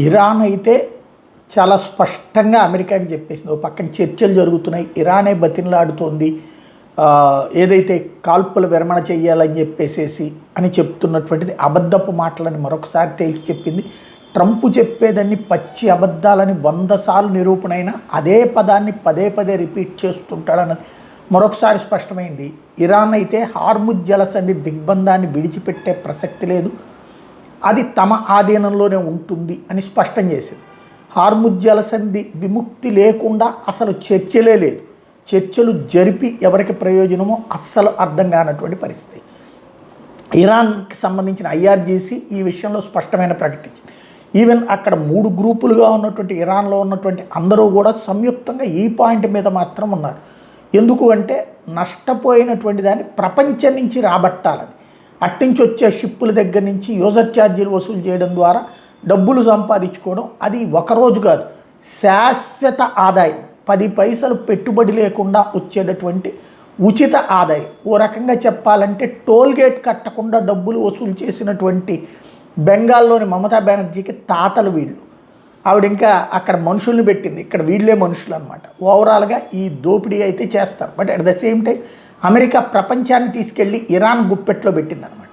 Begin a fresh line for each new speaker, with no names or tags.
Iran అయితే చాలా స్పష్టంగా అమెరికాకి చెప్పేసింది. ఓ పక్కన చర్చలు జరుగుతున్నాయి, ఇరానే బతిమలాడుతోంది ఏదైతే కాల్పుల విరమణ చెయ్యాలని చెప్పేసేసి అని చెప్తున్నటువంటిది అబద్ధపు మాటలని మరొకసారి తేల్చి చెప్పింది. ట్రంప్ చెప్పేదాన్ని పచ్చి అబద్ధాలని 100 సార్లు నిరూపణ అయినా అదే పదాన్ని పదే పదే రిపీట్ చేస్తుంటాడన్నది మరొకసారి స్పష్టమైంది. ఇరాన్ అయితే హార్ముజ్ జలసంధి దిగ్బంధాన్ని విడిచిపెట్టే ప్రసక్తి లేదు, అది తమ ఆధీనంలోనే ఉంటుంది అని స్పష్టం చేసింది. హార్ముజ్ జలసంధి విముక్తి లేకుండా అసలు చర్చలే లేదు, చర్చలు జరిపి ఎవరికి ప్రయోజనమో అస్సలు అర్థం కానటువంటి పరిస్థితి. ఇరాన్కి సంబంధించిన ఐఆర్జీసీ ఈ విషయంలో స్పష్టమైన ప్రకటించింది. ఈవెన్ అక్కడ 3 గ్రూపులుగా ఉన్నటువంటి ఇరాన్లో ఉన్నటువంటి అందరూ కూడా సంయుక్తంగా ఈ పాయింట్ మీద మాత్రం ఉన్నారు. ఎందుకు అంటే నష్టపోయినటువంటి దాన్ని ప్రపంచం నుంచి రాబట్టాలని, అట్టించి వచ్చే షిప్పుల దగ్గర నుంచి యూజర్ ఛార్జీలు వసూలు చేయడం ద్వారా డబ్బులు సంపాదించుకోవడం, అది ఒకరోజు కాదు, శాశ్వత ఆదాయం, 10 పైసలు పెట్టుబడి లేకుండా వచ్చేటటువంటి ఉచిత ఆదాయం. ఓ రకంగా చెప్పాలంటే టోల్గేట్ కట్టకుండా డబ్బులు వసూలు చేసినటువంటి బెంగాల్లోని మమతా బెనర్జీకి తాతలు వీళ్ళు. ఆవిడ ఇంకా అక్కడ మనుషుల్ని పెట్టింది, ఇక్కడ వీళ్ళే మనుషులు అనమాట. ఓవరాల్గా ఈ దోపిడీ అయితే చేస్తారు. But at the same time America ప్రపంచాన్ని తీసుకెళ్ళి ఇరాన్ గుప్పెట్లో పెట్టిందనమాట.